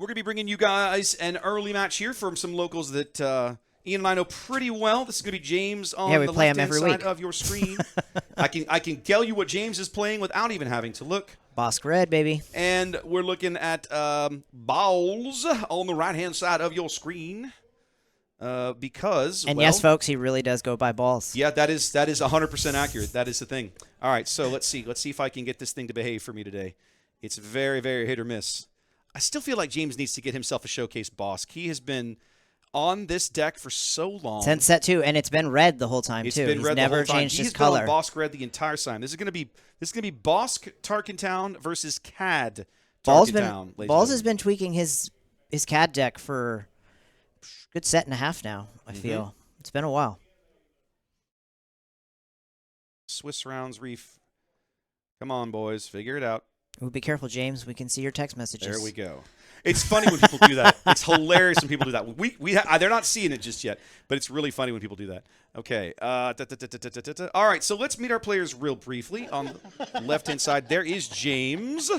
We're going to be bringing you guys an early match here from some locals that Ian and I know pretty well. This is going to be James on the left-hand side of your screen. I can tell you what James is playing without even having to look. Bossk red, baby. And we're looking at Ballz on the right-hand side of your screen. Because, and well, yes, folks, he really does go by Ballz. Yeah, that is 100% accurate. That is the thing. All right, so let's see if I can get this thing to behave for me today. It's very, very hit or miss. I still feel like James needs to get himself a showcase Bossk. He has been on this deck for so long. Since set 2, and it's been red the whole time too. He's red never the whole time. changed his color. He's been on Bossk red the entire time. This is going to be Bossk Tarkintown versus Cad Tarkintown. Ballz has been tweaking his Cad deck for a good set and a half now. I feel it's been a while. Swiss rounds reef. Come on, boys, figure it out. Ooh, be careful, James. We can see your text messages. There we go. It's funny when people do that. It's hilarious when people do that. They're not seeing it just yet, but it's really funny when people do that. Okay. All right, so let's meet our players real briefly. On the left-hand side, there is James.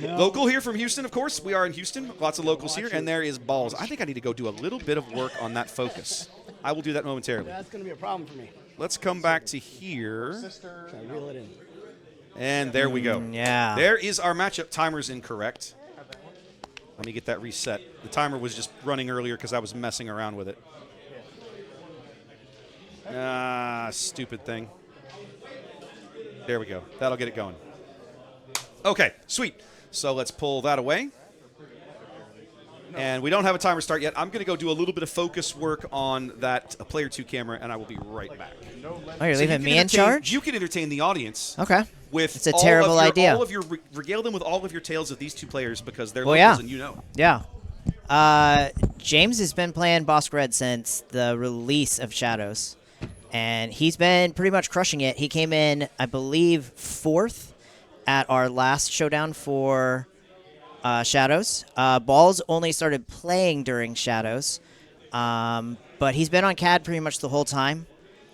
Local here from Houston, of course. We are in Houston. Lots of locals here. And there is Ballz. I think I need to go do a little bit of work on that focus. I will do that momentarily. That's going to be a problem for me. Let's come back to here. Try to reel it in. And there we go. Yeah. There is our matchup. Timer's incorrect. Let me get that reset. The timer was just running earlier because I was messing around with it. Stupid thing. There we go. That'll get it going. Okay, sweet. So let's pull that away. And we don't have a timer start yet. I'm going to go do a little bit of focus work on that player 2 camera, and I will be right back. Oh, you're leaving me in charge? You can entertain the audience. Okay. With it's a terrible idea. Regale them with all of your tales of these two players because they're locals and you know. Yeah. James has been playing Bossk Red since the release of Shadows, and he's been pretty much crushing it. He came in, I believe, 4th at our last Showdown for Shadows. Ballz only started playing during Shadows, but he's been on Cad pretty much the whole time.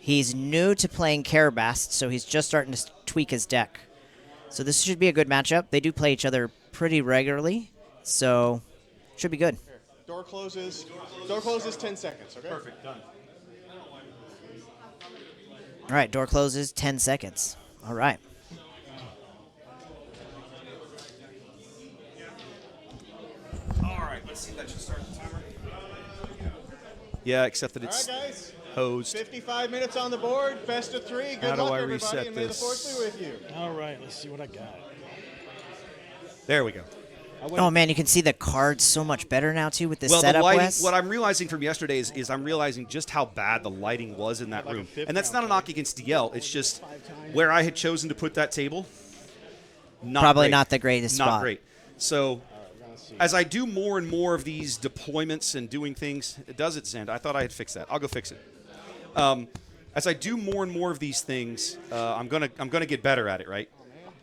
He's new to playing Carabast, so he's just starting to tweak his deck. So this should be a good matchup. They do play each other pretty regularly, so should be good. Door closes. Door closes 10 seconds, okay? Perfect, done. All right, door closes 10 seconds. All right. All right, let's see if that should start the timer. Yeah, except that it's hosed. 55 minutes on the board, best of 3. Good luck, everybody, and may the force be with you. All right, let's see what I got. There we go. Oh, man, you can see the cards so much better now, too, with this well, setup, the lighting, Wes. what I'm realizing from yesterday is I'm realizing just how bad the lighting was in that room. And that's not a knock against DL. It's just where I had chosen to put that table, Probably not the greatest spot. Not great. So as I do more and more of these deployments and doing things, it does it, Xander. I thought I had fixed that. I'll go fix it. As I do more and more of these things, I'm gonna get better at it, right?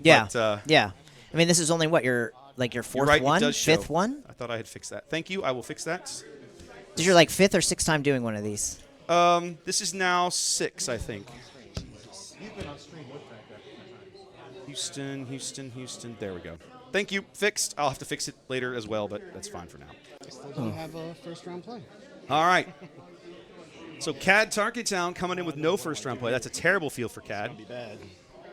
Yeah. But, yeah. I mean, this is only what your 4th one, 5th one. I thought I had fixed that. Thank you. I will fix that. This is your 5th or 6th time doing one of these. This is now 6, I think. Houston. There we go. Thank you. Fixed. I'll have to fix it later as well, but that's fine for now. I still don't have a first-round play. All right. So Cad Tarkintown coming in with no first-round play. That's a terrible feel for Cad. Be bad.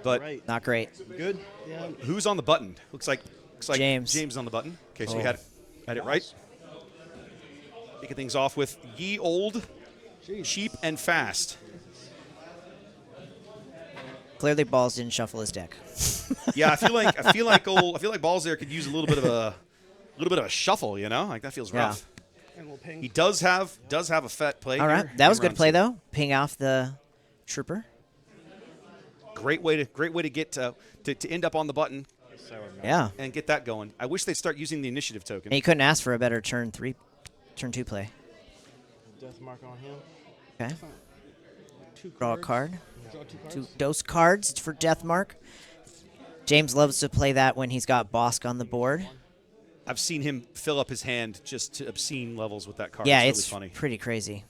But not great. Good. Yeah. Who's on the button? Looks like James. James on the button. Okay, so we had it right. Kicking things off with Ye Old, Cheap and Fast. Clearly, Ballz didn't shuffle his deck. Yeah, I feel like Ballz there could use a little bit of a shuffle. You know, like that feels rough. And we'll ping. He does have a fat play. All right, that was good play though. Ping off the trooper. Great way to get to end up on the button. Yeah. And get that going. I wish they'd start using the initiative token. And he couldn't ask for a better turn 2 play. Death mark on him. Okay. 2 Draw a card. Draw 2 cards. 2 dose cards for death mark. James loves to play that when he's got Bossk on the board. I've seen him fill up his hand just to obscene levels with that card. Yeah, it's really funny. Pretty crazy.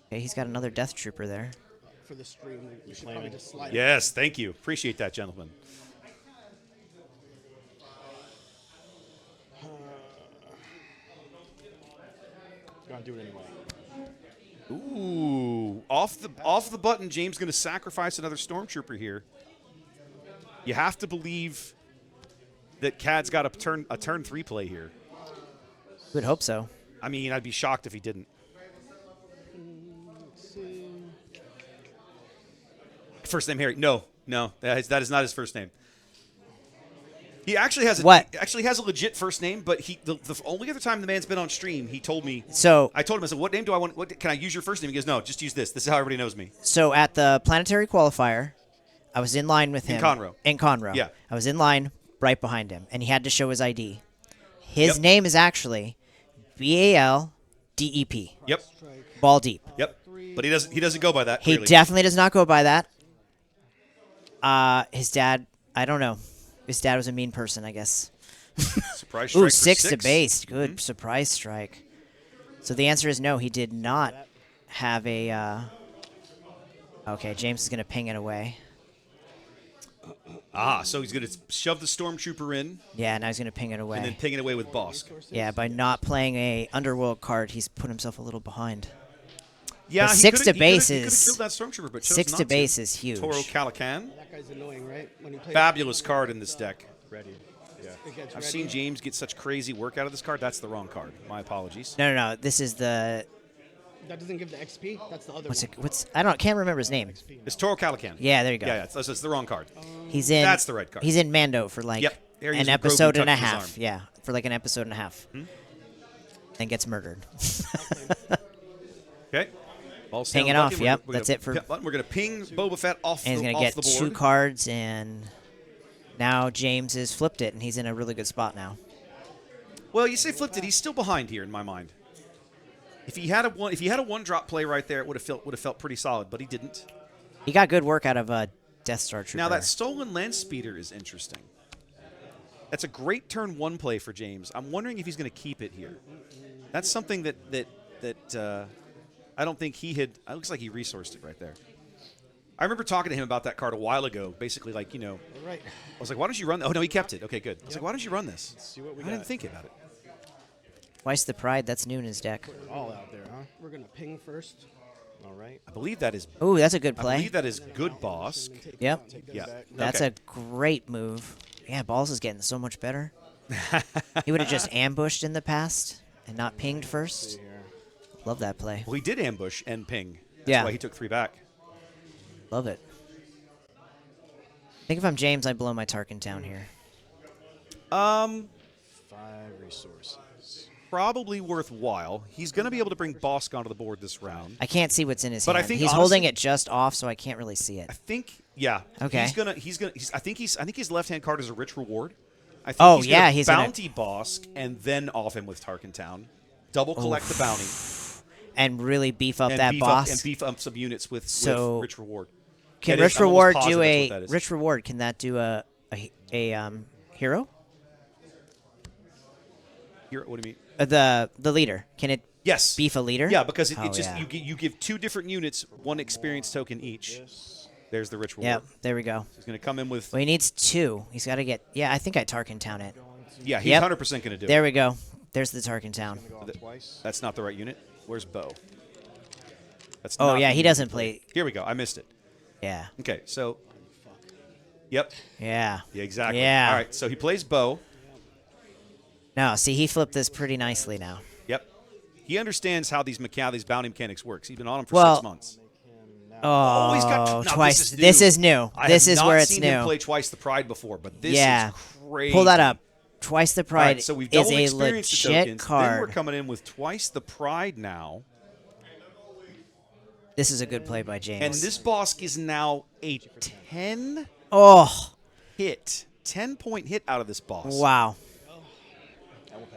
Okay, he's got another death trooper there. For the stream, we should probably just slide. Yes, thank you. Appreciate that, gentlemen. Gonna do it anyway. Ooh, off the button. James going to sacrifice another Stormtrooper here. You have to believe that Cad's got a turn 3 play here. Would hope so. I mean, I'd be shocked if he didn't. Let's see. First name Harry? No, that is not his first name. He actually has a legit first name, but the only other time the man's been on stream, he told me. So I told him, I said, "What name do I want? Can I use your first name?" He goes, "No, just use this. This is how everybody knows me." So at the planetary qualifier, I was in line with him. In Conroe. Yeah. I was in line right behind him, and he had to show his ID. His name is actually BALDEP. Yep. Ball deep. Yep. But he doesn't go by that. He clearly. definitely does not go by that. His dad, I don't know. His dad was a mean person, I guess. Surprise strike. Ooh, for 6 6 to base. Good surprise strike. So the answer is no. He did not have a. Okay, James is going to ping it away. So he's going to shove the Stormtrooper in Yeah, now he's going to ping it away. and then ping it away with Bossk. Yeah, by not playing a Underworld card, he's put himself a little behind. Yeah, The he 6 coulda- to he coulda- base he coulda is- killed that Stormtrooper, but chose 6 not to base is huge. Toro Calican. That guy's annoying, right? When he plays Fabulous card in this deck. Ready. Yeah. it gets I've ready. seen James get such crazy work out of this card. That's the wrong card. My apologies. No. This is the That doesn't give the XP. That's the other what's one. it? What's I don't can't remember his name. It's Toro Calican. Yeah, there you go. Yeah, it's the wrong card. He's in. That's the right card. He's in Mando for like Yep. There he is an with Grogu episode and a tucked in his half. arm. Yeah, for like an episode and a half. Then gets murdered. Okay. Ball's Ping down it off, button. yep, We're that's gonna it for- pit button. We're going to ping Boba Fett off And he's the gonna get board. 2 cards, and now James has flipped it, and he's in a really good spot now. Well, you say flipped it. He's still behind here in my mind. If he had a one drop play right there, it would have felt pretty solid, but he didn't. He got good work out of Death Star Trooper. Now that stolen land speeder is interesting. That's a great turn 1 play for James. I'm wondering if he's going to keep it here. That's something that I don't think he had. It looks like he resourced it right there. I remember talking to him about that card a while ago. Basically, like, you know, Right. I was like, "Why don't you run?" Oh no, he kept it. Okay, good. I was like, "Why don't you run this?" See what we I didn't got. think about it. Twice the Pride. That's new in his deck. All out there, huh? We're gonna ping first. All right. I believe that is. Ooh, that's a good I play. believe that is good, Bossk. Yep, Take that Yeah. back. that's Okay. a great move. Yeah, Ballz is getting so much better. He would have just ambushed in the past and not pinged first. See here. Love that play. Well, he did ambush and ping. That's Yeah. why he took 3 back. Love it. I think if I'm James, I blow my Tarkintown here. 5 resources. Probably worthwhile. He's going to be able to bring Bossk onto the board this round. I can't see what's in his But I hand. think He's honestly- holding it just off, so I can't really see it. I think, yeah. Okay. I think his left-hand card is a rich reward. I think Oh, he's yeah, gonna he's gonna- bounty Bossk and then off him with Tarkintown. Double collect the bounty And really beef up and that beef boss. and beef up some units with So- rich reward. Can That is- Rich I'm almost Reward positive do that's a what that is. Rich Reward? Can that do a hero? Here, what do you mean? The leader. Can it Yes. beef a leader? Yeah, because it Oh, just yeah. you give 2 different units 1 experience token each. Yes. There's the rich reward. Yep. There we go. He's going to come in with. Well, he needs 2. He's got to get. Yeah, I think I Tarkintown it. Yeah, he's Yep. 100% going to do There it. we go. There's the Tarkintown. Go off twice. That's not the right unit. Where's Bo? That's Oh not yeah, the he unit doesn't to play. Here we go. I missed it. Yeah. Okay, so. Yep. Yeah. Yeah, exactly. Yeah. All right, so he plays Bo. No, see, he flipped this pretty nicely now. Yep. He understands how these bounty mechanics works. He's been on them for Well- 6 months. Oh, he's got now, twice. This is new. I This have is not where it's seen new. him play Twice the Pride before, but this Yeah. is crazy. Pull that up. Twice the All Pride right, so we've is double a experienced the legit tokens. Then we're card. coming in with Twice the Pride now. This is a good play by James. And this Bossk is now a 10 Oh, hit. 10-point hit out of this boss. wow.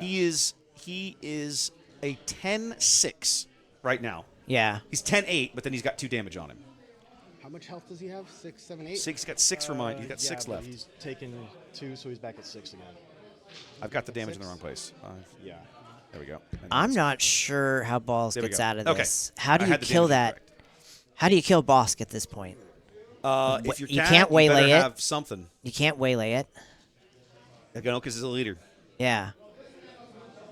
He is a 10-6 right now. Yeah. He's 10-8, but then he's got 2 damage on him. How much health does he have? 6, 7, 8? He's got 6 remind. He's got 6 but left. He's taken 2, so he's back at 6 again. I've got the damage in the wrong place. Yeah. There we go. And I'm that's- not sure how Ballz there we gets go. out of Okay. this. How do I you had the kill damage that? correct. How do you kill Bossk at this point? If you're You Cad, can't you waylay better it. have something. You can't waylay it. Because he's a leader. Yeah.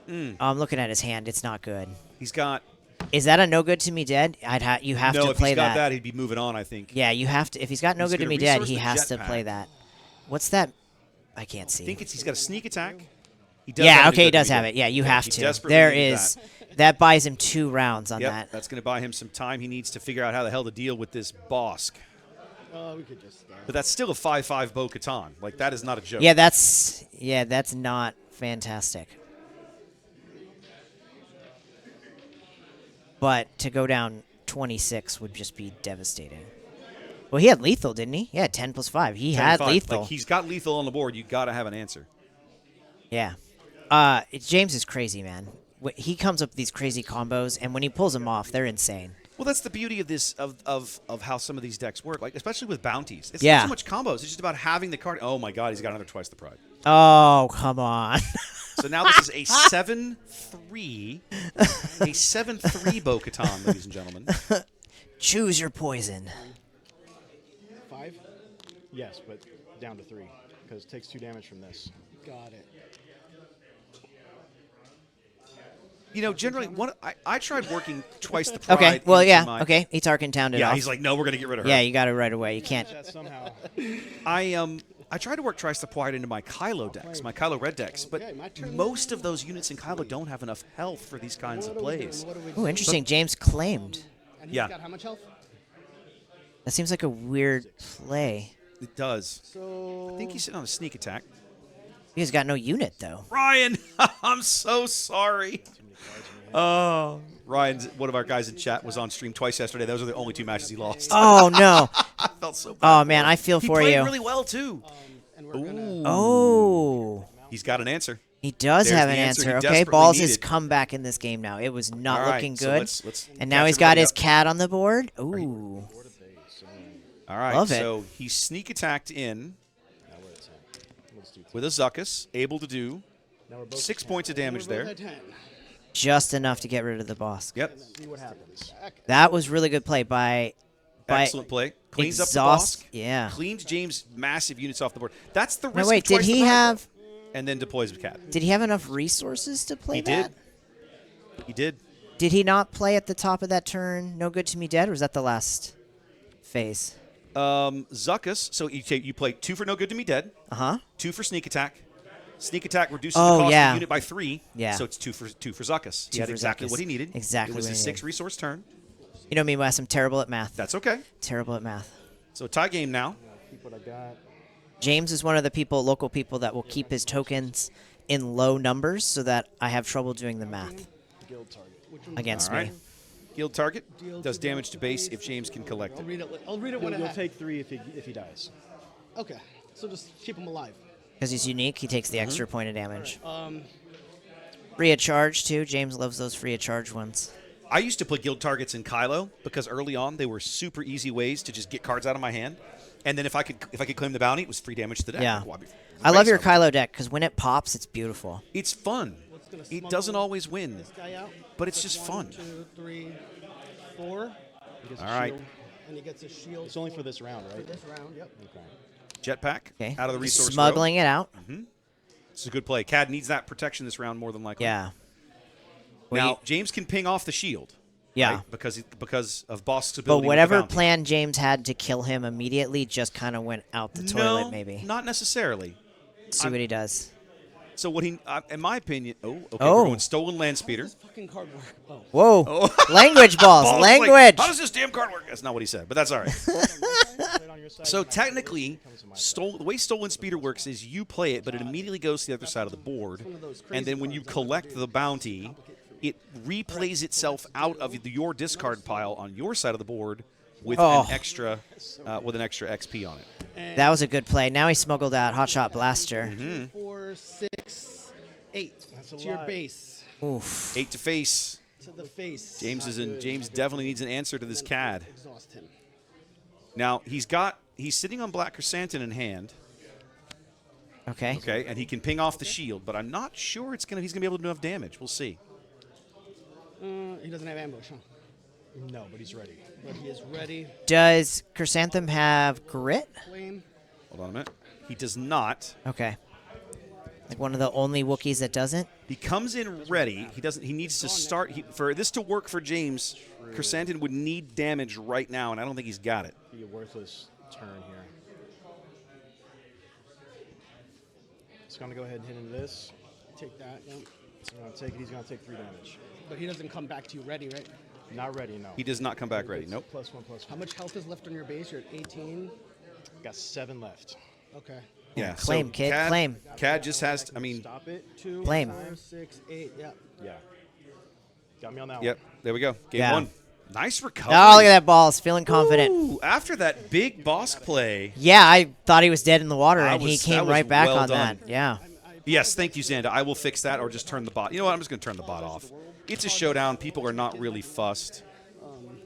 Hmm. Oh, I'm looking at his hand. It's not good. He's got. Is that a no good to me dead? You have No, to if play he's got that, he'd be moving on, I think. Yeah, you have to. If he's got no He's good to gonna me dead, resource he the has to play jetpack. that. What's that? I can't see. I think he's got a sneak attack. He does Yeah, have a okay, he good to does me have dead. it. Yeah, you Yeah, have he to. desperately There needed is. That buys him 2 rounds on Yep, that. that's going to buy him some time. He needs to figure out how the hell to deal with this Bossk. We could just. But that's still a 5/5 Bo-Katan. Like, that is not a joke. Yeah, that's not fantastic. But to go down 26 would just be devastating. Well, he had lethal, didn't he? Yeah, 10 plus 5. He 10 had 5. lethal. Like, he's got lethal on the board. You got to have an answer. Yeah. James is crazy, man. He comes up with these crazy combos, and when he pulls them off, they're insane. Well, that's the beauty of this of how some of these decks work, like especially with bounties. It's Yeah. not so much combos; it's just about having the card. Oh my God, he's got another twice the pride. Oh, come on. So now this is a 7/3, a 7/3 Bo-Katan, ladies and gentlemen. Choose your poison. 5. Yes, but down to 3 because it takes 2 damage from this. Got it. You know, generally, I tried working twice the pride. Okay, well, into yeah, my- okay. He Tarkintowned it Yeah, off. he's like, no, we're gonna get rid of her. Yeah, you got it right away. You can't. That somehow. I tried to work twice the pride into my Kylo decks, my Kylo red decks, but Okay, my turn. most of those units in Kylo don't have enough health for these kinds of plays. Oh, interesting. James claimed. And he's Yeah. got how much health? That seems like a weird play. It does. So. I think he's sitting on a sneak attack. He's got no unit, though. Ryan, I'm so sorry. Oh, Ryan, one of our guys in chat, was on stream twice yesterday. Those are the only 2 matches he lost. Oh, no. I felt so bad. Oh, man, I feel He for played you. really well too. And we're gonna. Oh. He's got an answer. He does There's have the an answer he answer. Okay, desperately Ballz has needed. come back in this game now. It was not All right, looking so good. let's And now catch he's got everybody his up. cat on the board. Ooh. All right, Love it. so he sneak attacked in Now we're at 10. Let's do 10. with a Zuckuss, able to do Now we're both 6 at 10. points of damage We're there. both at 10. Just enough to get rid of the boss. Yep, See what happens. That was really good play by excellent play. Cleans up the Exhaust. Bossk. Yeah. Cleans James' massive units off the board. That's the risk. No, of wait, did twice the he pride, have though. And then deploys the cat. did he have enough resources to play He that? did. He did. Did he not play at the top of that turn? No good to me dead, or was that the last phase? Zuckuss. So you play 2 for no good to me dead, Uh-huh. 2 for sneak attack. Sneak attack reduces Oh, the cost yeah. of the unit by 3. Yeah. So it's 2 for Zuckuss. He 2 had for exactly Zuckuss. what he needed. Exactly It was what a he 6 needed. resource turn. You know me, Wes, I'm terrible at math. That's okay. Terrible at math. So tie game now. Keep what I got. James is one of the local people that will keep his tokens in low numbers so that I have trouble doing the math Guild target. against All right. me. Guild target does damage to base if James can collect I'll it. read it. I'll read it when You'll I have. take 3 if he dies. Okay. So just keep him alive. Because he's unique, he takes the Mm-hmm. extra point of damage. Free of charge, too. James loves those free of charge ones. I used to put guild targets in Kylo because early on they were super easy ways to just get cards out of my hand. And then if I could claim the bounty, it was free damage to the deck. Yeah. Well, I'd be I love your crazy. Kylo deck because when it pops, it's beautiful. It's fun. gonna It smuggle doesn't always win. This guy out. But it's just One, fun. 2, 3, 4. He gets All a right. shield. And he gets a shield. It's only for this round, right? this round. Yep. Okay. Jetpack Okay. out of the resource row. Smuggling it out. It's a good play. Cad needs that protection this round more than likely. Yeah. Now, James can ping off the shield. Yeah. Right? Because of Bossk's ability. But with the whatever bounty. plan James had to kill him immediately just kind of went out the toilet, No, maybe. not necessarily. See what he does. So what he, in my opinion, okay, Oh. we're going stolen land speeder. This fucking card work. Oh. Whoa. Language balls. Ball's like, Language. how does this damn card work? That's not what he said, but that's all right. Right on your side. So technically, the way stolen speeder works is you play it, but it immediately goes to the other side of the board, and then when you collect the bounty, it replays itself out of your discard pile on your side of the board with Oh. an extra XP on it. That was a good play. Now he smuggled out Hotshot Blaster. 4, 6, 8. That's a to your lot. base. Oof. 8 to face. To the face. James definitely needs an answer to this Cad. Exhaust him. Now he's sitting on Black Chrysanthemum in hand. Okay. Okay, and he can ping off the shield, but I'm not sure he's gonna be able to do enough damage. We'll see. He doesn't have ambush, huh? No, but he's ready. But he is ready. Does Chrysanthemum have grit? Flame. Hold on a minute. He does not. Okay. Like one of the only Wookiees that doesn't. He comes in ready. He doesn't. He needs to start. For this to work for James, Chrysanthemum would need damage right now, and I don't think he's got it. Be a worthless turn here. He's going to go ahead and hit into this. Take that. Yep. He's going to take it. He's going to take 3 damage. But he doesn't come back to you ready, right? Not ready, no. He does not come back ready. Nope. +1/+1. How much health is left on your base? You're at 18. Got 7 left. Okay. Yeah. Claim, so kid, Cad, claim. Cad just has. To, I mean. Stop it. 2, Blame. 5, 6, 8. Yeah. Yeah. Got me on that Yep. one. There we go. Game Yeah. 1. Nice recovery. Oh, look at that Ballz, feeling confident. Ooh, after that big Bossk play. Yeah, I thought he was dead in the water, That and he was- came that was right back well on done. that. Yeah. Yes, thank you, Xanda. I will fix that or just turn the bot. You know what? I'm just going to turn the bot off. It's a showdown. People are not really fussed.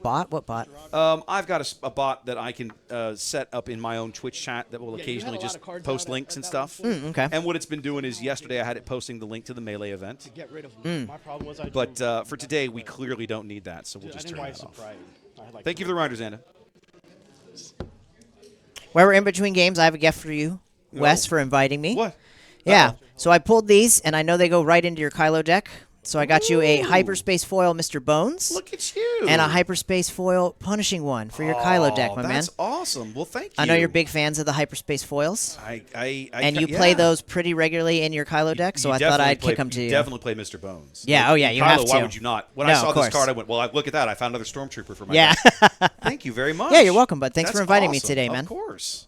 Bot? What bot? I've got a bot that I can set up in my own Twitch chat that will you occasionally had a lot just of cards post out links at and that stuff. one Okay. And what it's been doing is yesterday I had it posting the link to the Melee event. Get rid of them. My problem was I But for today, we clearly don't need that, so we'll Dude, I just didn't turn twice that off. surprised. I had like Thank you for the reminder, Xanda. While we're in between games, I have a gift for you, Wes, for inviting me. What? Yeah. So I pulled these, and I know they go right into your Kylo deck. So I got you a Ooh. hyperspace foil, Mr. Bones, Look at you. and a hyperspace foil punishing one for your Kylo deck, my man. That's awesome. Well, thank you. I know you're big fans of the hyperspace foils, and you play yeah. those pretty regularly in your Kylo deck. So You I thought definitely I'd kick them to you you. definitely play Mr. Bones. Yeah, oh yeah, you Kylo, have why to. would you not? When No, I saw of this course. card, I went, well, look at that. I found another Stormtrooper for my Yeah. deck. Thank you very much. Yeah, you're welcome, bud. Thanks That's for inviting me awesome. today, man. Of course.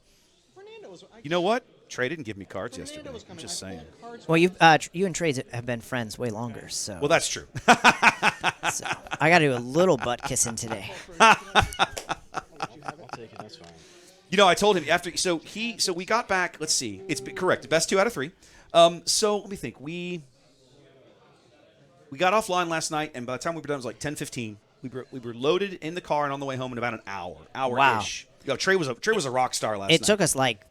Fernando was, You know what? Trey didn't give me cards Fernando yesterday. was I'm coming. just I saying. pulled cards Well, you and Trey have been friends way longer, so, Well, that's true. so I got to do a little butt kissing today. I'll take it. That's fine. You know, I told him after. So we got back. Let's see. It's correct. Best 2 out of 3. So let me think. We got offline last night, and by the time we were done, it was like 10:15. We were loaded in the car and on the way home in about an hour Wow. ish. Yo, Trey was a rock star last night. It took us like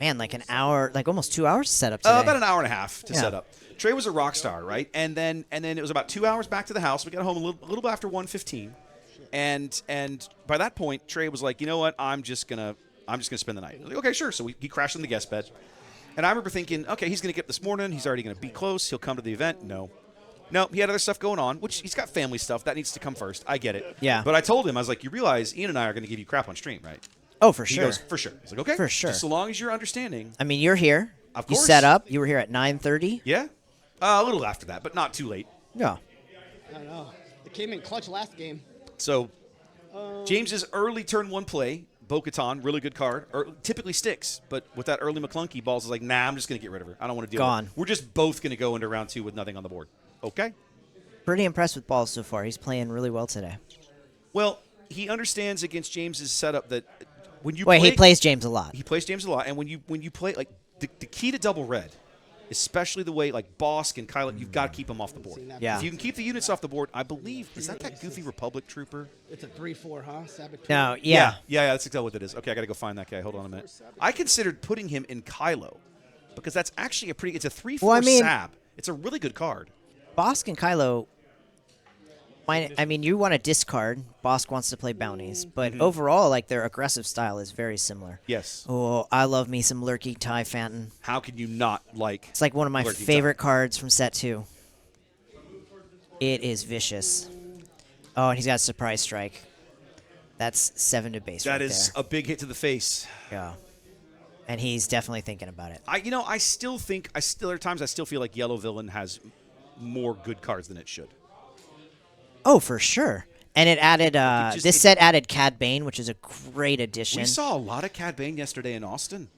an hour, like almost 2 hours to set up today. About an hour and a half to Yeah. set up. Trey was a rock star, right? And then it was about 2 hours back to the house. We got home a little bit after 1:15, and by that point, Trey was like, you know what? I'm just gonna spend the night. I was like, okay, sure. So he crashed in the guest bed, and I remember thinking, okay, he's gonna get up this morning. He's already gonna be close. He'll come to the event. No, he had other stuff going on, which he's got family stuff that needs to come first. I get it. Yeah. But I told him, I was like, you realize Ian and I are gonna give you crap on stream, right? Oh, for He sure. goes, for sure. He's like, okay, For sure. Just so long as you're understanding. I mean, you're here. Of You course. set up. You were here at 9:30. Yeah, a little after that, but not too late. Yeah. I don't know. It came in clutch last game. So, James's early turn 1 play, Bo-Katan, really good card. Typically sticks, but with that early McClunky, Ballz is like, nah, I'm just going to get rid of her. I don't want to deal Gone. with it. We're just both going to go into round 2 with nothing on the board. Okay? Pretty impressed with Ballz so far. He's playing really well today. Well, he understands against James's setup that when you Wait, play, he plays James a lot. He plays James a lot, and when you play, like, the key to double red, especially the way, like, Bossk and Kylo, you've got to keep them off the board. Yeah. If you can keep the units off the board, I believe, is that Goofy Republic trooper? It's a 3/4, huh? Saboteur. No, yeah. Yeah, that's exactly what it is. Okay, I got to go find that guy. Hold on a minute. I considered putting him in Kylo because that's actually it's a 3/4 Well, I mean- sab. It's a really good card. Bossk and Kylo. I mean, you want to discard. Bossk wants to play bounties, but overall, like their aggressive style is very similar. Yes. Oh, I love me some Lurky Ty Phantom. How can you not like It's like one of my Lurky favorite cards from set 2. It is vicious. Oh, and he's got a surprise strike. That's 7 to base. That right is there. a big hit to the face. Yeah. And he's definitely thinking about it. I still think there are times I still feel like Yellow Villain has more good cards than it should. Oh, for sure. And it added this set added Cad Bane, which is a great addition. We saw a lot of Cad Bane yesterday in Austin.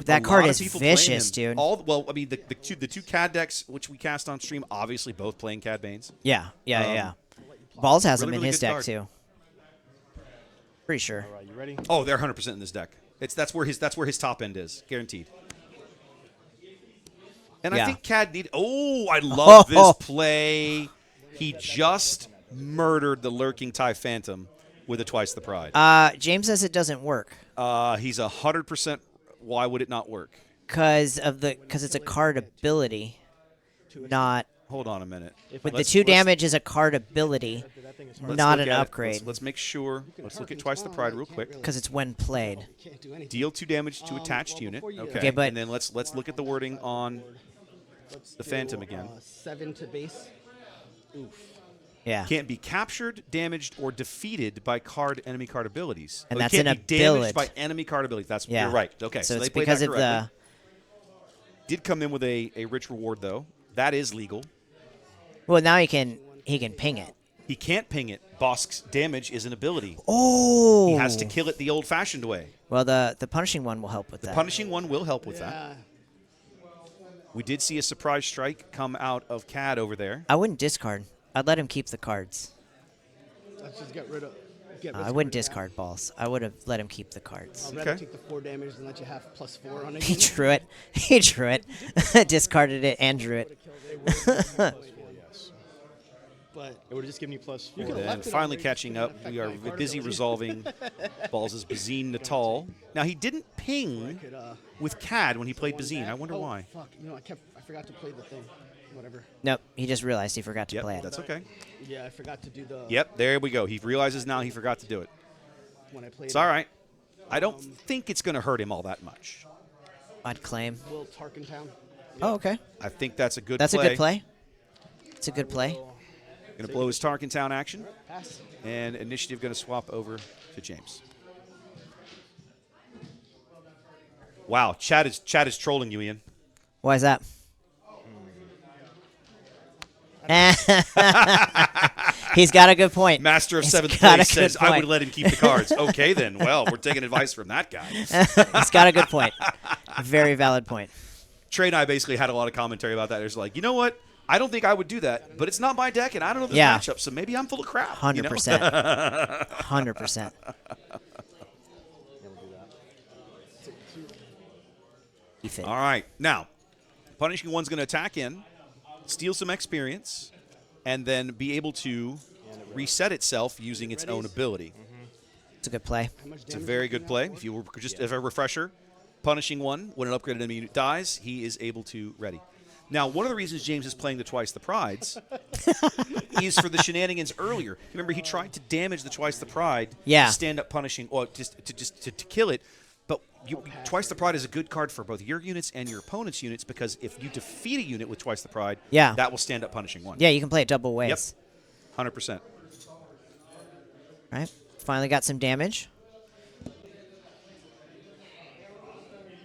That card lot of is people playing vicious, him. dude. The two Cad decks which we cast on stream, obviously both playing Cad Banes. Yeah. Ballz has him really, in really his good deck card. too. Pretty sure. All right, you ready? Oh, they're 100% in this deck. That's where his top end is, guaranteed. And Yeah. I think Cad Oh, I love this play. He just murdered the lurking TIE Phantom with a Twice the Pride. James says it doesn't work He's 100%. Why would it not work? because it's a card ability, not Hold on a minute. with the 2 damage is a card ability, Let's not look an at it. upgrade. Let's make sure. Let's look at Twice the Pride real quick. Because it's when played. Can't do anything. Deal 2 damage to attached unit. Okay. Okay, but- and then let's look at the wording on Let's the do, Phantom again. 7 to base. Oof. Yeah. Can't be captured, damaged, or defeated by enemy card abilities. And Oh, that's can't an be damaged ability. by enemy card abilities. That's Yeah. you're right. Okay, So they it's played because that of correctly. the. Did come in with a rich reward though. That is legal. Well, now he can ping it. He can't ping it. Bossk's damage is an ability. Oh. He has to kill it the old-fashioned way. Well, the punishing one will help with that. Punishing one will help with that. Yeah. We did see a surprise strike come out of Cad over there. I wouldn't discard. I'd let him keep the cards. Let's just get rid of. I wouldn't discard Ballz. I would have let him keep the cards. I'd rather Okay. take the 4 damage than let you have +4 on it. He drew it. He drew it. Discarded it and drew it. But It would have just given you +4. You could've And left it finally on there, catching just up, couldn't we are affect my card busy ability. resolving Ballz' Bazine Natal. Now, he didn't ping could, with Cad when he played one Bazine. back. I wonder Oh, why. Fuck. I forgot to play the thing. Whatever. Nope. He just realized he forgot to Yep, play it. that's okay. Yeah, I forgot to do the. Yep, there we go. He realizes now he forgot to do it. When I played. It's all right. I don't think it's going to hurt him all that much. I'd claim. Will Tarkintown. Oh, okay. I think that's a good That's play. a good play. It's a good play. Going to blow his Tarkintown action, Pass. and initiative going to swap over to James. Wow, Chad is trolling you, Ian. Why is that? He's got a good point. Master of He's Seventh got Place a good says, I would point. let him keep the cards. Okay, then. Well, we're taking advice from that guy. He's got a good point. A very valid point. Trey and I basically had a lot of commentary about that. There's like, you know what? I don't think I would do that, but it's not my deck, and I don't know this Yeah. matchup, so maybe I'm full of crap. 100%. 100%. You fit. All right. Now, Punishing One's going to attack in, steal some experience, and then be able to reset itself using its own ability. It's a good play. It's a very good play. If you were just as a refresher, Punishing One, when an upgraded enemy unit dies, he is able to ready. Now, one of the reasons James is playing the Twice the Prides is for the shenanigans earlier. Remember, he tried to damage the Twice the Pride Yeah. to stand up punishing, or just to kill it. But Twice the Pride is a good card for both your units and your opponent's units because if you defeat a unit with Twice the Pride, Yeah. that will stand up punishing one. Yeah, you can play it double ways. Yep. 100%. Right? Finally got some damage.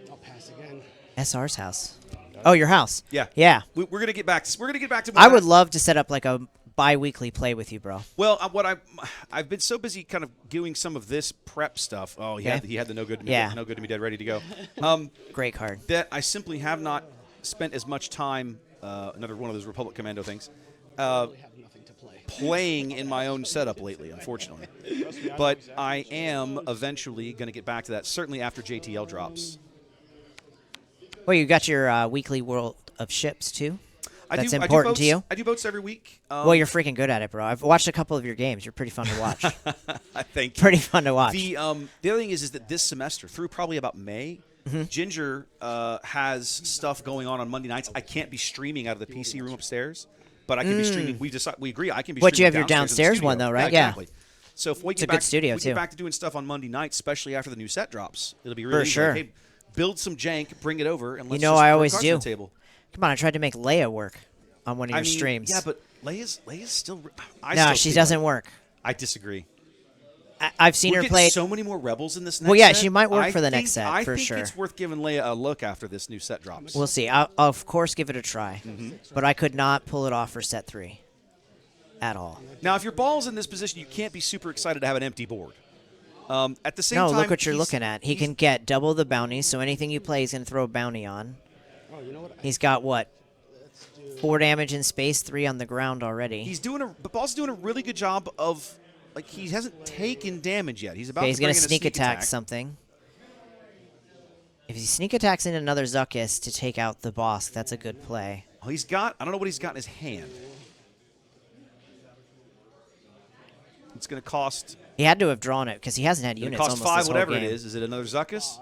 I'll pass again. SR's house. Oh, your house. Yeah. Yeah. We're gonna get back. We're gonna get back to. More I of would that. love to set up like a bi-weekly play with you, bro. Well, I've been so busy kind of doing some of this prep stuff. Oh, he Okay. had the no good to me, Yeah. no good to me dead ready to go. Great card. That I simply have not spent as much time. Another one of those Republic Commando things. I have nothing to play. Playing in my own setup lately, unfortunately. But I am eventually going to get back to that. Certainly after JTL drops. Well, you got your weekly World of Ships, too? That's I do important boats, to you? I do boats every week. Well, you're freaking good at it, bro. I've watched a couple of your games. You're pretty fun to watch. thank you. Pretty fun to watch. The other thing is that this semester, through probably about May, Mm-hmm. Ginger has stuff going on Monday nights. I can't be streaming out of the PC room upstairs, but I can be streaming. We agree. I can be. But streaming you have your downstairs in the downstairs one, studio. though, right? Yeah. Exactly. So if we It's a get good back, studio, we too. get back to doing stuff on Monday night, especially after the new set drops, it'll be really For easy. sure. Like, hey, build some jank, bring it over, and let's know, just I throw always cards do. on the table. Come on, I tried to make Leia work on one of your I mean, streams. yeah, but Leia's still. no, she doesn't work. I disagree. I've seen We're her getting play. so many more rebels in this next Well, yeah, set. she might work I for the think- next set, I for think sure. it's worth giving Leia a look after this new set drops. We'll see. I'll of course give it a try. Mm-hmm. But I could not pull it off for set 3 at all. Now, if your Ball's in this position, you can't be super excited to have an empty board. At the same No, time, look what you're he's- looking at. He he's- can get double the bounties, so anything you play, he's going to throw a bounty on. Oh, you know what? He's got, what, 4 damage in space, 3 on the ground already. But Ball's doing a really good job of, like, he hasn't taken damage yet. He's about Okay, to he's bring going in to a sneak attack something. If he sneak attacks in another Zuckuss to take out the Bossk, that's a good play. Oh, he's got, I don't know what he's got in his hand. It's going to cost, He had to have drawn it because he hasn't had it's gonna units cost almost 5, this whole whatever game. it is. Is it another Zuckuss?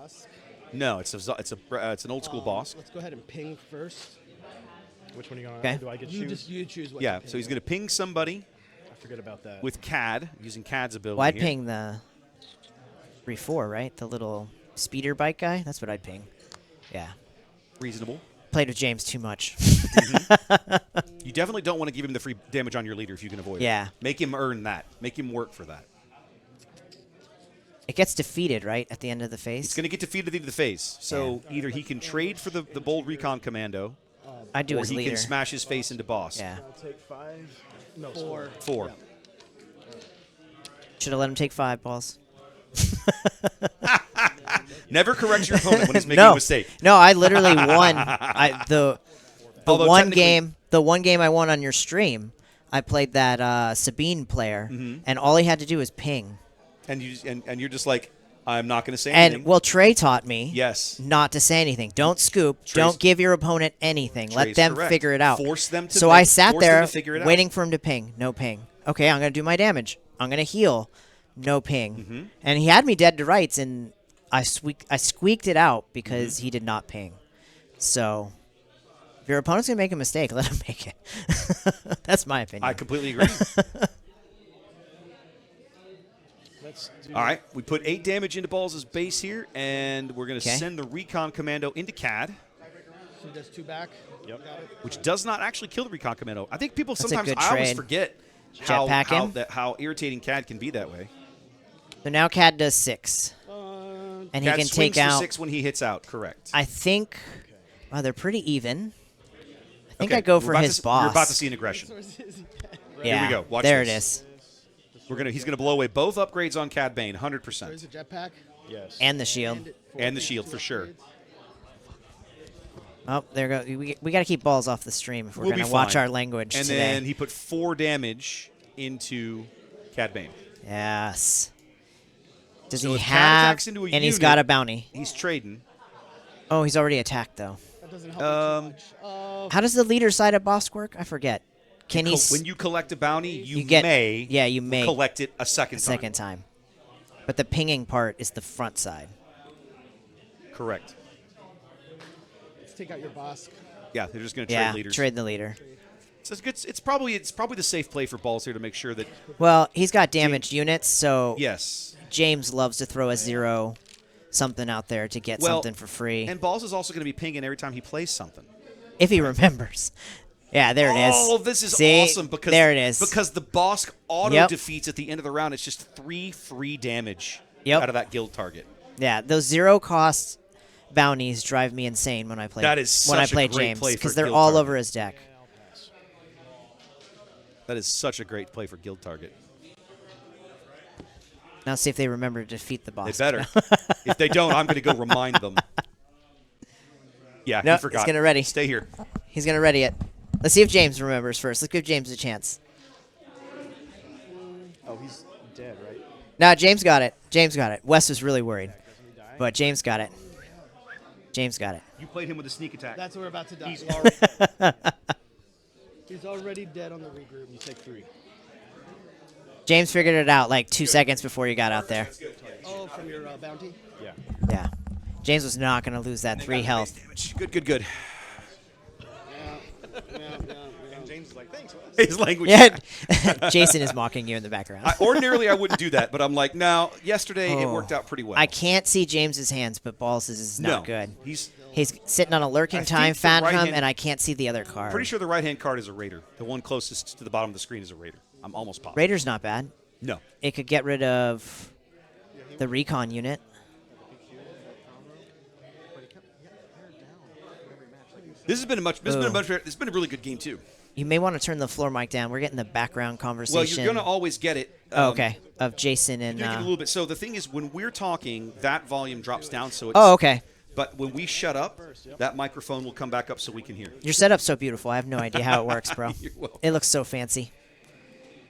No, it's an old school Bossk. Let's go ahead and ping first. Which one are you going Okay. to Do I get choose? You choose what. Yeah, to so he's ping. going to ping somebody I forget about that. with Cad, using Cad's ability. Well, I'd here. ping the 3-4, right? The little speeder bike guy? That's what I'd ping. Yeah. Reasonable. Played with James too much. You definitely don't want to give him the free damage on your leader if you can avoid it. Yeah. Make him earn that. Make him work for that. It gets defeated, right, at the end of the phase? It's going to get defeated at the end of the phase. So either he can trade for the bold recon commando, I do or his he leader. can smash his face into Bossk. Yeah. I'll take 5. No, 4. 4. Should have let him take 5 balls. Never correct your opponent when he's making a mistake. No, I literally won. The Although one technically- game I won on your stream, I played that Sabine player, and all he had to do was ping. And you're just like, I'm not going to say anything. And well, Trey taught me Yes. not to say anything. Don't scoop. Trey's- Don't give your opponent anything. Let Trey's them correct. figure it out. Force them to So I make- sat force them there to figure it out. waiting for him to ping. No ping. Okay, I'm going to do my damage. I'm going to heal. No ping. Mm-hmm. And he had me dead to rights, and I squeaked it out because Mm-hmm. he did not ping. So if your opponent's going to make a mistake, let him make it. That's my opinion. I completely agree. Let's do All right, we put 8 damage into Ballz' base here, and we're going to Okay. send the recon commando into Cad, So does 2 back. Yep. Got it. which does not actually kill the recon commando. I think people a sometimes good I always trade. forget Jetpack him? how irritating Cad can be that way. So now Cad does 6. And he Cad can swings take for out. 6 when he hits out. Correct. I think. Wow, they're pretty even. I think Okay, I go we're for about his to, boss. You're about to see an aggression. Yeah, Here we go. Watch there this. it is. He's gonna blow away both upgrades on Cad Bane, There's 100%, a jetpack. Yes. And the shield. and the shield for sure. Oh, there go. We got to keep balls off the stream if we're We'll be going to watch fine. our language And today. then he put 4 damage into Cad Bane. Yes. Does So he if Cad have? attacks into a And he's unit- got a bounty. He's trading. Oh, he's already attacked though. That doesn't help me too much. How does the leader side of Bossk work? I forget. Can he? When you collect a bounty, you get- may yeah, you may collect it a second a second time. But the pinging part is the front side. Correct. Let's take out your Bossk. Yeah, they're just going to trade Yeah, leaders. trade the leader. So it's probably the safe play for Ballz here to make sure that Well, he's got damaged units, so yes. James loves to throw a 0 something out there to get Well, something for free. And Ballz is also going to be pinging every time he plays something. If he remembers. Yeah, there it is. Oh, this is See? awesome because there it is. Because the Bossk auto Yep. defeats at the end of the round. It's just 3 free damage Yep. out of that guild target. Yeah, those 0 cost bounties drive me insane when I play. That is when I such a play great James play for because they're guild all target. over his deck. That is such a great play for guild target. Now see if they remember to defeat the They boss. better. If they don't, I'm going to go remind them. Yeah, No, he forgot. he's gonna ready. Stay here. He's gonna ready it. Let's see if James remembers first. Let's give James a chance. Oh, he's dead, right? Nah, James got it. James got it. Wes was really worried, but James got it. James got it. You played him with a sneak attack. That's what we're about to die. He's already He's already dead on the regroup. You take 3. James figured it out like 2 seconds before you got out there. Oh, from your bounty? Yeah. Yeah. James was not gonna lose that 3 health. Good. And James is like, thanks, Wes. His language. Yeah. Jason is mocking you in the background. Ordinarily, I wouldn't do that, but I'm like, no. Yesterday, it worked out pretty well. I can't see James's hands, but Ballz is not no, good. He's He's sitting on a lurking I time think the phantom, right-hand- and I can't see the other card. pretty sure the right-hand card is a raider. The one closest to the bottom of the screen is a raider. I'm almost positive. Raider's not bad. No. It could get rid of the recon unit. This has been a really good game too. You may want to turn the floor mic down. We're getting the background Well, conversation. you're gonna always get it. Oh, okay. Of Jason and. You're gonna get a little bit. So the thing is, when we're talking, that volume drops down. So it's, Oh, okay. But when we shut up, that microphone will come back up so we can hear. Your setup's so beautiful. I have no idea how it works, bro. You're welcome. It looks so fancy.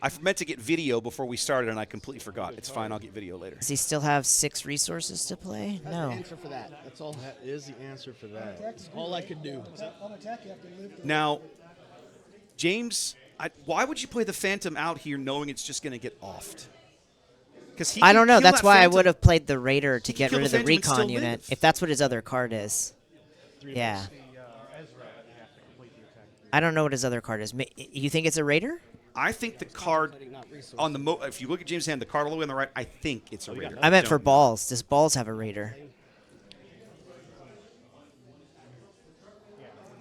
I meant to get video before we started, and I completely forgot. It's fine. I'll get video later. Does he still have 6 resources to play? That's No. the answer for that. That's all. That is the answer for that. That's all I could do. Now, James, why would you play the Phantom out here knowing it's just going to get offed? Because I don't know. That's why I would have played the Raider to get kill rid of the the Phantom and recon still unit, live. if that's what his other card is. Yeah. I don't know what his other card is. You think it's a Raider? I think the card Not resource. on the if you look at James' hand, the card all the way on the right, I think it's a Raider. I meant for Don't- Ballz. Does Ballz have a Raider?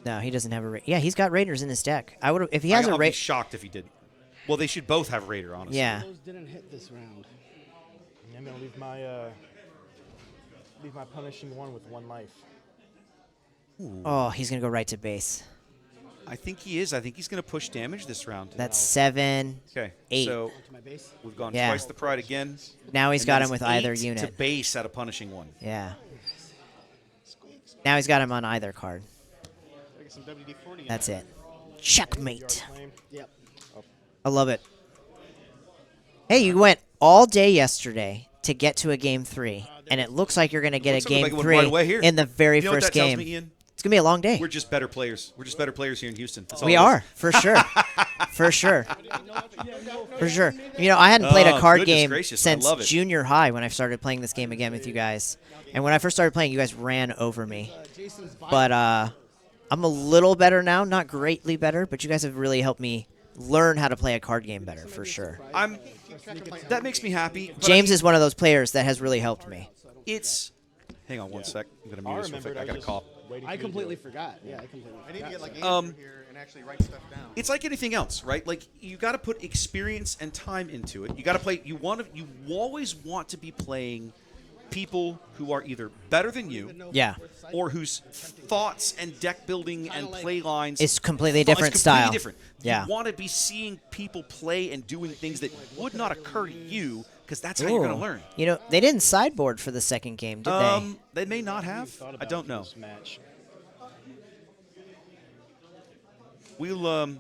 No, he doesn't have a yeah. He's got Raiders in his deck. I would if he has I'll a be Raider. shocked if he did. Well, they should both have Raider, honestly. Yeah. Those didn't hit this round. I'm gonna leave my punishing one with 1 life. Oh, he's gonna go right to base. I think he is. I think he's going to push damage this round. That's 7. Okay. 8. So To my base. we've gone Yeah. twice the pride again. Now he's and got that's him with either 8 unit. to base at a punishing one. Yeah. Now he's got him on either card. Get some WD-40 in That's there. it. Checkmate. Claim. Yep. I love it. Hey, you went all day yesterday to get to a game 3, and it looks like you're going to get a Looks like game it went 3 right away here. in the very You know what first that tells game. me, Ian? It's going to be a long day. We're just better players. We're just better players here in Houston. That's all We it is. are, for sure. For sure. For sure. You know, I hadn't played a Oh, card goodness game gracious, I since love it. junior high when I started playing this game again with you guys. And when I first started playing, you guys ran over me. Jason's But I'm a little better now, not greatly better, but you guys have really helped me learn how to play a card game better, for sure. That makes me happy. but James I mean, is one of those players that has really helped me. It's. Hang on one sec. I'm gonna I mute this real remembered. quick. I got a was cough. just waiting I for you to do completely it. forgot. Yeah, I completely I need to get like Um, Andrew here and actually write stuff down. It's like anything else, right? Like you got to put experience and time into it. You got to play. You always want to be playing people who are either better than you, Yeah. or whose thoughts and deck building and play lines It's completely it's different completely style. different. Yeah. You want to be seeing people play and doing things that would not occur to you because that's how you're going to Ooh. learn. You know, they didn't sideboard for the second game, did they? They may not have. Thought I about don't know. this match. We'll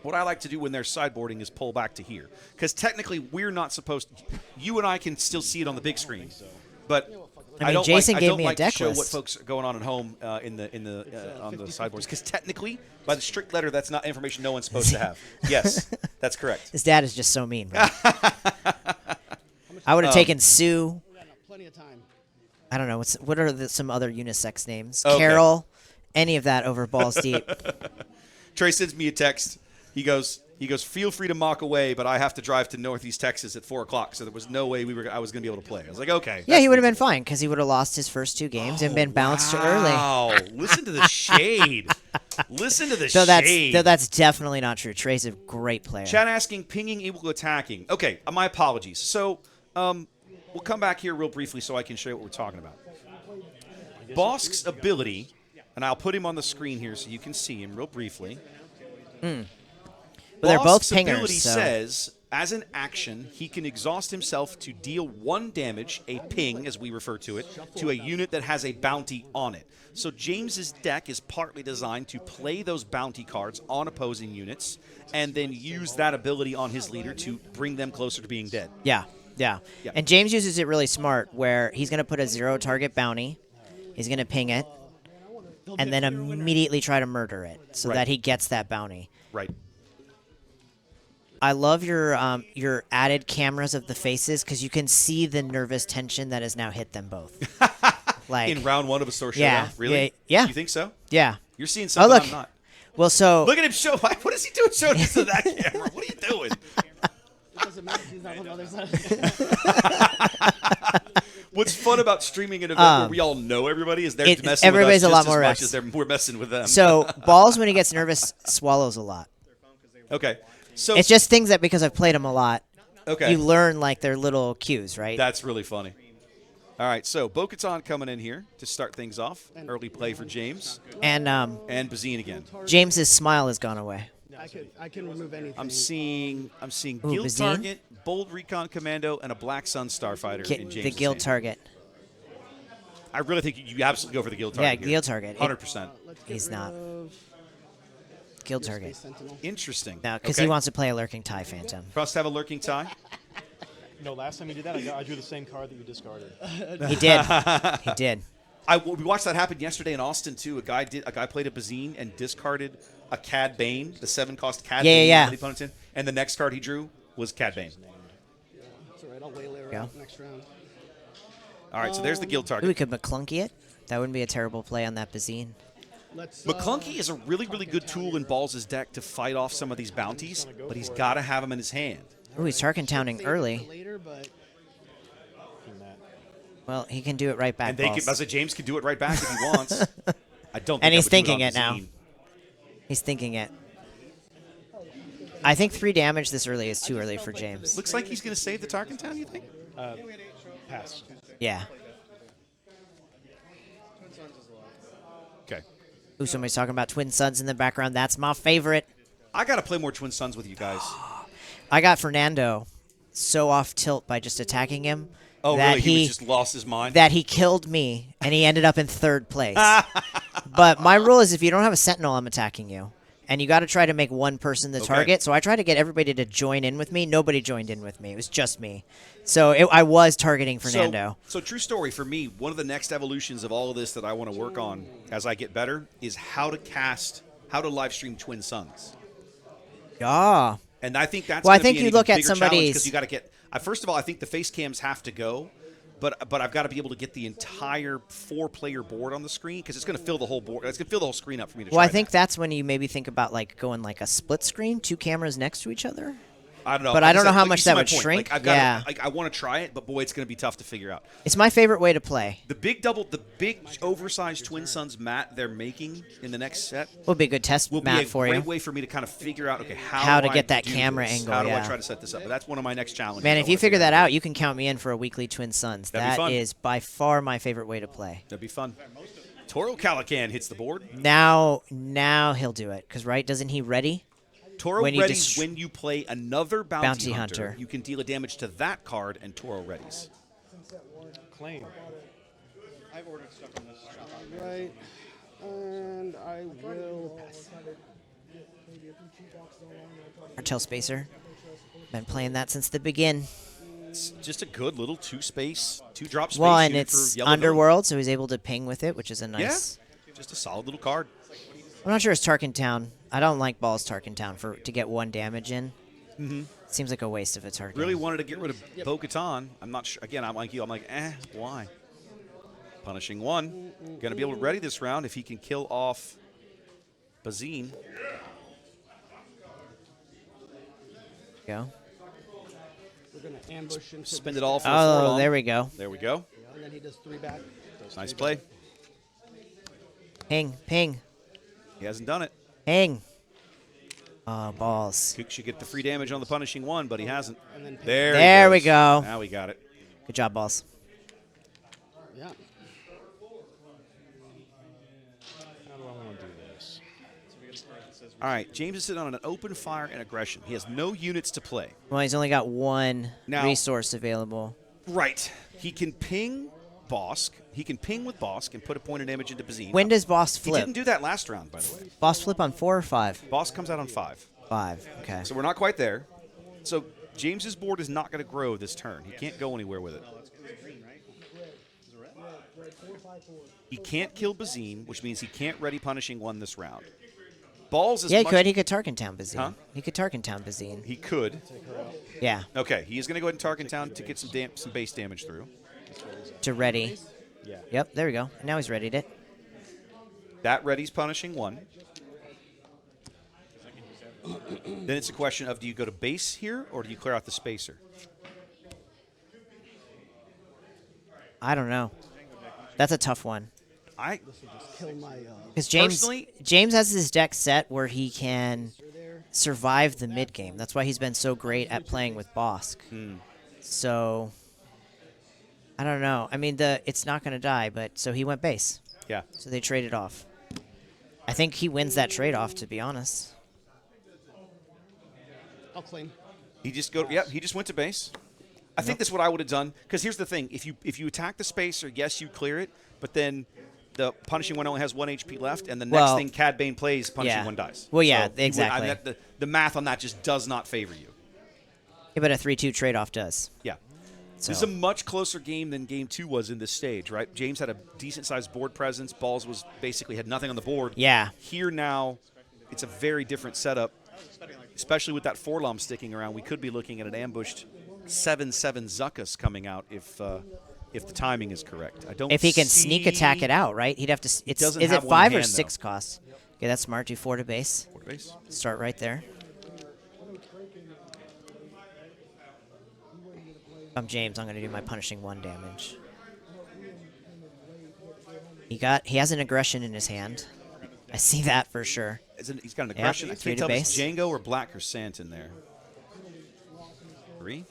what I like to do when they're sideboarding is pull back to here because technically we're not supposed. You and I can still see it on the big screen, but I mean, don't Jason like, gave I don't me a like deck to show what list. folks are going on at home on the sideboards because technically by the strict letter that's not information no one's supposed to have. Yes, that's correct. His dad is just so mean. Bro. I would have taken Sue. We got plenty of time. I don't know. What are some other unisex names? Okay. Carol, any of that over Balls Deep. Trey sends me a text. He goes, feel free to mock away, but I have to drive to Northeast Texas at 4:00, so there was no way I was going to be able to play. I was like, okay. Yeah, he would have been fine because he would have lost his first 2 games and been bounced early. Wow, listen to the shade. Listen to the So shade. that's definitely not true. Trey's a great player. Chat asking, pinging equal to attacking. Okay, my apologies. So we'll come back here real briefly so I can show you what we're talking about. Bossk's ability, and I'll put him on the screen here so you can see him real briefly. But they're both Bossk's pingers. ability So. says, as an action, he can exhaust himself to deal 1 damage, a ping, as we refer to it, to a unit that has a bounty on it. So James's deck is partly designed to play those bounty cards on opposing units and then use that ability on his leader to bring them closer to being dead. Yeah. And James uses it really smart where he's going to put a 0 target bounty. He's going to ping it and then immediately try to murder it so Right. that he gets that bounty. Right. I love your added cameras of the faces because you can see the nervous tension that has now hit them both. Like In round 1 of a store Yeah, showdown? Really? yeah. You think so? Yeah. You're seeing something look. I'm not. Well, so Look at him show. What is he doing showing this to that camera? What are you doing? It doesn't matter. He's not on the other side. What's fun about streaming an event where we all know everybody is they're messing with us everybody's a just lot as more much reps. as we're messing with them. so Ballz when he gets nervous swallows a lot. Okay. So It's just things that because I've played him a lot, okay. you learn like their little cues, right? That's really funny. All right, so Bo-Katan coming in here to start things off. Early play for James And and Bazine again. James's smile has gone away. I can remove anything. I'm seeing Ooh, Guild Bazine? Target, Bold Recon Commando, and a Black Sun Starfighter in James. The guild target. I really think you absolutely go for the Guild Yeah, Target. here. guild target. 100%. Let's get He's rid not. of Guild Space target. Sentinel. Interesting. No, because Okay. he wants to play a lurking TIE Phantom. Must have a lurking tie. No, last time you did that, I drew the same card that you discarded. He did. He did. We watched that happen yesterday in Austin too. A guy played a Bazine and discarded a Cad Bane, the 7-cost Cad Bane. Yeah. that he punted in, and the next card he drew was Cad Bane. It's all right. I'll waylay her Yeah. out next round. All right, so there's the Guild Ooh, Target. we could McClunky it. That wouldn't be a terrible play on that Bazine. Let's. McClunky is a really, really good tool in Ballz' deck to fight off some of these bounties, but he's got to have them in his hand. Ooh, he's Tarkintowning early. Later, but Well, he can do it right back. And they Balls. can, as a James can do it right back if he wants. I don't. Think And I he's would do thinking on it now. Bazine. He's thinking it. I think 3 damage this early is too early for James. Looks like he's going to save the Tarkintown, you think? Pass. Yeah. Okay. Ooh, somebody's talking about Twin Sons in the background. That's my favorite. I got to play more Twin Sons with you guys. I got Fernando so off tilt by just attacking him Oh, that really? He just lost his mind? that he killed me, and he ended up in 3rd place. But my rule is if you don't have a Sentinel, I'm attacking you. And you got to try to make one person the target. So I tried to get everybody to join in with me. Nobody joined in with me. It was just me. So I was targeting Fernando. So true story for me, one of the next evolutions of all of this that I want to work on as I get better is how to live stream Twin Sons. Yeah. And I think that's Well, I gonna think be an you even look at bigger challenge somebody's- because you got to get. First of all, I think the face cams have to go, but I've got to be able to get the entire 4-player board on the screen because it's going to fill the whole board. It's going to fill the whole screen up for me to. Well, try I think that. that's when you maybe think about like going like a split screen, 2 cameras next to each other. I don't know, but like I don't know said, how like, much you see that my would point. shrink. Like, I've got Yeah. I want to try it, but boy, it's going to be tough to figure out. It's my favorite way to play. The big oversized Twin Sons mat they're making in the next set Would be a good test will map be a for great you. way for me to kind of figure out, okay, How do to I get that do camera this? angle, How do I yeah. try to set this up? But that's one of my next challenges. Man, I if you wanna figure that out, you can count me in for a weekly Twin Sons. That'd be That fun. is by far my favorite way to play. That'd be fun. Toro Calican hits the board. Now he'll do it. Because, right, doesn't he ready? Toro When you readies when you play another bounty hunter. Hunter. You can deal a damage to that card, and Toro readies. Claim. I've ordered stuff from this shop. Right. And I will. Artel Spacer. Been playing that since the begin. It's just a good little 2-drop space. Well, and unit it's for yellow Underworld, so he's able to ping with it, which is a villain. nice... Yeah, just a solid little card. I'm not sure it's Tarkintown. I don't like Ballz Tarkintown to get 1 damage in. Seems like a waste of a target. Really wanted to get rid of Bo-Katan. I'm not sure. Again, I'm like you. I'm like, why? Punishing 1. Going to be able to ready this round if he can kill off Bazine. Go. We're going to ambush into Spend it all for a Oh, furlong. there we go. There we go. And then he does 3 back. Nice play. Ping, ping, He hasn't done it. ping. Oh, balls. Cook should get the free damage on the punishing 1, but he hasn't. And then ping. There, he There we goes. go. Now we got it. Good job, Balls. Yeah. How do I want to do this? All right, James is sitting on an open fire and aggression. He has no units to play. Well, he's only got 1 Now- resource available. Right. He can ping Bossk. He can ping with Bossk and put a point of damage into Bazine. When does Boss He flip? didn't do that last round, by the way. Boss flip on 4 or 5? Bossk comes out on 5. 5. Okay. So we're not quite there. So James's board is not going to grow this turn. He can't go anywhere with it. He can't kill Bazine, which means he can't ready punishing 1 this round. Ballz is Yeah, he much- could. He could Tarkintown Bazine. Huh? He could Tarkintown Bazine. He could. Yeah. Okay, he is going to go ahead and Tarkintown to get some base damage through. To ready. Yeah. Yep, there we go. Now he's readied it. That ready's punishing 1. Then it's a question of, do you go to base here or do you clear out the spacer? I don't know. That's a tough one. I Kill my. Because James Personally- James has his deck set where he can survive the mid game. That's why he's been so great at playing with Bossk. So I don't know. I mean, it's not going to die, but so he went base. yeah. So they traded off. I think he wins that trade off, to be honest. I'll claim. He just he just went to base. I think that's what I would have done. Because here's the thing: if you attack the spacer, yes, you clear it, but then the punishing 1 only has 1 HP left, and the next Well, thing Cad Bane plays, punishing yeah. 1 dies. Well, yeah, So you would- exactly. the math on that just does not favor you. Yeah, but a 3-2 trade off does. Yeah. So. This is a much closer game than Game 2 was in this stage, right? James had a decent-sized board presence. Ballz basically had nothing on the board. Yeah. Here now, it's a very different setup, especially with that Forlom sticking around. We could be looking at an ambushed 7/7 Zuckus coming out if the timing is correct. I don't. If he can sneak attack it out, right? He'd have to. doesn't Is have it one 5 or hand, 6 costs? Okay, that's smart. Do 4 to base. Board base. Start right there. If I'm James, I'm going to do my punishing 1 damage. He has an aggression in his hand. I see that for sure. he's got an aggression. I three can't to tell if it's base. Django or Black Crescent in there. 3?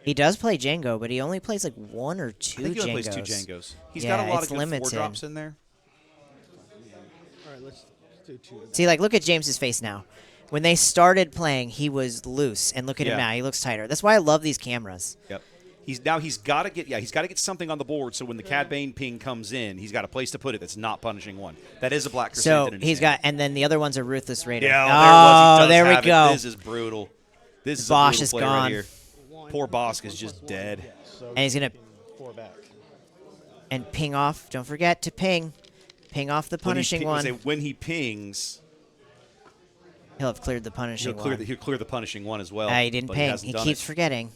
He does play Django, but he only plays like 1 or 2 I think he only Djangos. plays 2 Djangos. He's Yeah, got a lot it's of good limited. 4-drops in there. All right, let's do 2. See, like, look at James's face now. When they started playing, he was loose, and look at him Yeah. now. He looks tighter. That's why I love these cameras. Yep. He's got to get something on the board so when the Cad Bane ping comes in, he's got a place to put it that's not punishing 1. That is a Black Crescent So in his he's hand. got, and then the other one's a Ruthless Raider. Yeah, oh, there we have it. go. This is brutal. This is Bossk a brutal is play gone. right here. Poor Bossk is just dead. So And he's gonna 4 back. and ping off. Don't forget to ping off the punishing one. When he pings, He'll have cleared the punishing one. he'll clear the punishing one as well. He didn't but ping. hasn't He done keeps it. forgetting.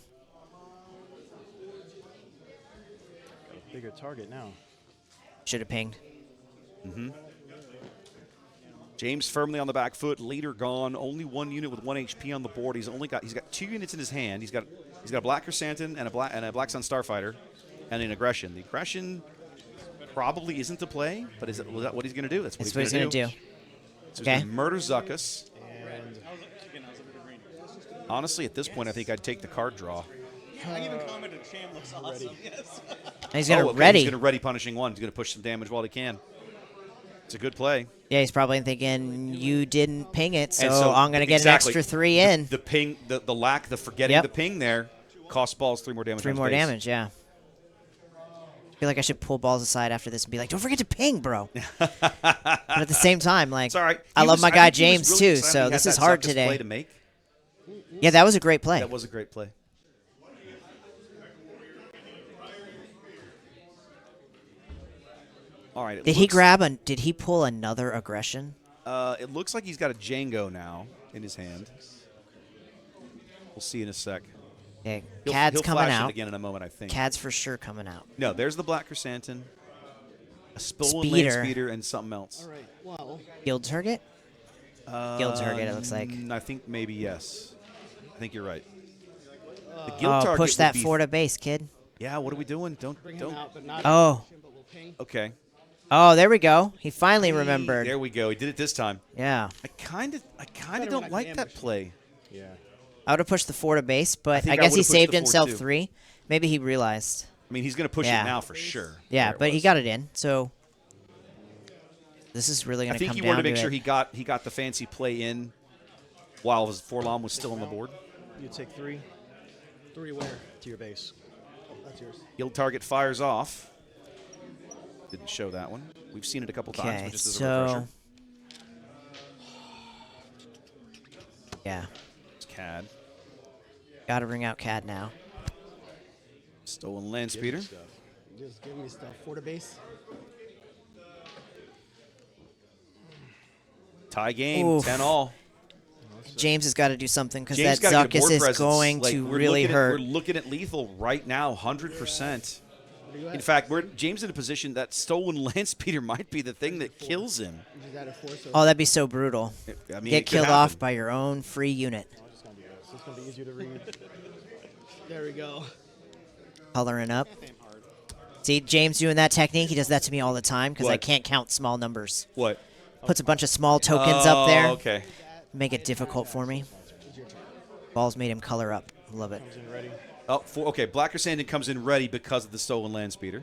Bigger target now. Should have pinged. James firmly on the back foot. Leader gone. Only 1 unit with 1 HP on the board. He's got 2 units in his hand. He's got a Black Chrysanthemum and a Black Sun Starfighter, and an aggression. The aggression probably isn't to play, but is that what he's going to do? That's what That's what he's going to do. So Okay. he's going to murder Zuckuss. And Honestly, at this point, I think I'd take the card draw. I even commented, Sham looks awesome. Yes. And he's going to okay, ready. He's going to ready punishing 1. He's going to push some damage while he can. It's a good play. Yeah, he's probably thinking, you didn't ping it, so, And so I'm going to get exactly, an extra 3 in. The ping, the forgetting Yep. the ping there costs Ballz 3 more damage. 3 on his more base. damage, yeah. I feel like I should pull Ballz aside after this and be like, don't forget to ping, bro. But at the same time, like, It's all right. I He love was- my I guy think he was James, really too, excited so he had this is that hard Zuckuss today. play to make. Yeah, that was a great play. That was a great play. All right. Did he pull another aggression? It looks like he's got a Django now in his hand. We'll see in a sec. Okay, He'll Cad's coming flash out. it again in a moment, I think. Cad's for sure coming out. No, there's the Black Chrysanthemum, a stolen Speeder. land speeder, and something else. All right, well, Guild target? Guild target, it looks like. I think maybe yes. I think you're right. The guild Oh, target push would that be- 4 to base, kid. Yeah, what are we doing? Don't. bring him out, but not Oh. him, but we'll ping. Okay. Oh, there we go. He finally remembered. There we go. He did it this time. Yeah. I kind of Better when don't I can like that ambush him. play. yeah. I would have pushed the 4 to base, but think I I guess he would've pushed saved the 4 himself too. 3. Maybe he realized. I mean, he's going to push Yeah. it now for sure. Yeah, There it but he was. got it in. So this is really I going to think come he down wanted to to make sure it. he got the fancy play in while his Forlom was still on the board. You take 3 3 where? to your base. That's yours. Guild target fires off. Didn't show that one. We've seen it a couple times, Okay, but just as a so refresher. yeah, It's Cad. got to bring out Cad now. Stolen land speeder. Stuff. Just give me stuff. 4 to base. Tie game, Oof. 10 all. James has got to do something because James that got to get a Zuckuss board is presence. going Like, to we're really looking hurt. We're looking at lethal right now, 100%. What do you In at? fact, James in a position that stolen land speeder might be the thing that kills him. You just added 4, so Oh, that'd be so brutal. I mean, Get it could killed happen. off by your own free unit. I'm just going to do this. It's going to be easier to read. there we go. Coloring up. See, James doing that technique, he does that to me all the time because I What? can't count small numbers. What? Puts a bunch of small tokens up there. Okay. Make it difficult for me. Ballz made him color up. Love it. Comes in ready. Okay, Black Sandin comes in ready because of the stolen land speeder.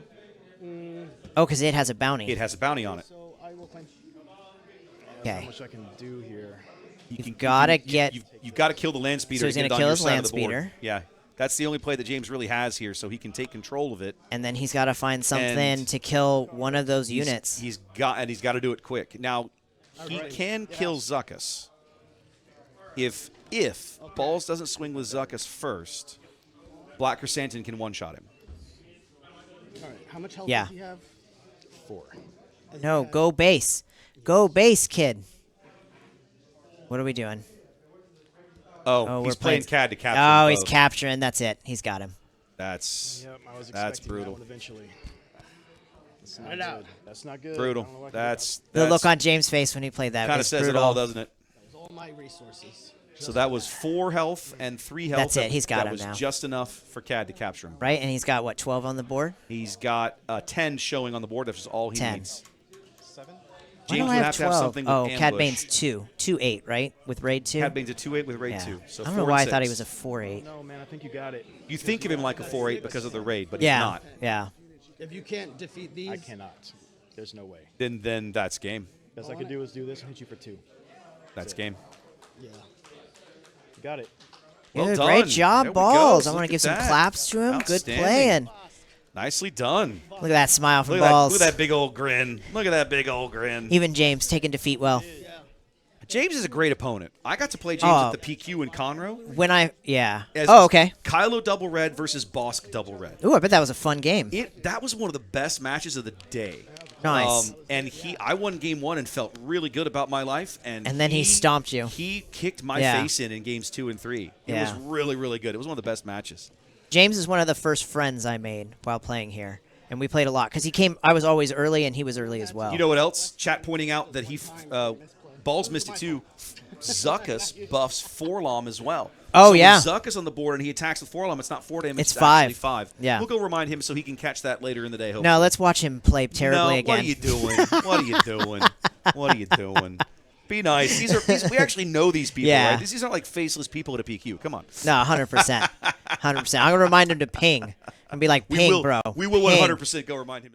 Oh, because it has a bounty. It has a bounty on it. So I will claim. How Okay. much I can do here. You've gotta get- You've got to kill the land speeder. So he's to get gonna it on kill your his side of land the board. speeder. Yeah, that's the only play that James really has here, so he can take control of it. And then he's got to find something And to kill one of those units. He's got to do it quick. Now, he can kill Zuckuss. If Ballz doesn't swing with Zuckuss first, Black Chrysanthemum can one-shot him. All right. How much health Yeah. does he have? 4. No, go base. Go base, kid. What are we doing? Oh, we're he's playing playing- Cad to capture Oh, them he's both. capturing. That's it. He's got him. That's Yep, I was That's expecting brutal. that one eventually. That's not It out. good. That's not good. I brutal. don't know what I can do. That's The look on James' face when he played that kind of was says brutal. it all, doesn't it? That was all my resources. So that was 4 health and 3 health. That's it. He's got that him was now. just enough for Cad to capture him. Right? And he's got, what, 12 on the board? He's got 10 showing on the board. That's just all he 10. needs. 7? James do would I have to have 12? something with Oh, ambush. Cad Bane's 2.8, right? With raid 2. Cad Bane's a 2-8 with raid yeah. 2. So I don't 4 know why I and thought he 6. was a 4.8. No, man, I think you got it. You think of him like a 4-8 because of the raid, but Yeah. he's not. Yeah. If you can't defeat these, I cannot. There's no way. Then that's game. Best I could do is do this and hit you for 2. That's game. yeah. You got it. Well Good, done. great job, There we go. Ballz. I Look want to at give some that. claps to him. Good Outstanding. playing. Nicely done. Look at that smile from Look at Ballz. that big old grin. Look at that big old grin. Even James taking defeat well. James is a great opponent. I got to play James Oh. at the PQ in Conroe. Yeah. As Oh, okay. Kylo double red versus Bossk double red. Ooh, I bet that was a fun game. That was one of the best matches of the day. Nice. And I won game 1 and felt really good about my life. And then he stomped you. He kicked my Yeah. face in games 2 and 3. It Yeah. was really, really good. It was one of the best matches. James is one of the first friends I made while playing here. And we played a lot. Because I was always early, and he was early as well. You know what else? Chat pointing out that Ballz missed it too. Zuckus buffs Forlom as well. Oh, so yeah. When Zuckus on the board and he attacks with Forlom, it's not 4 damage. It's actually 5. 5. Yeah. We'll go remind him so he can catch that later in the day. Hopefully. No, let's watch him play terribly no, again. What are you doing? What are you doing? What are you doing? Be nice. We actually know these people, Yeah. right? These aren't like faceless people at a PQ. Come on. No, 100%. 100%. I'm going to remind him to ping. And be like, ping, bro. We will Ping. 100% go remind him.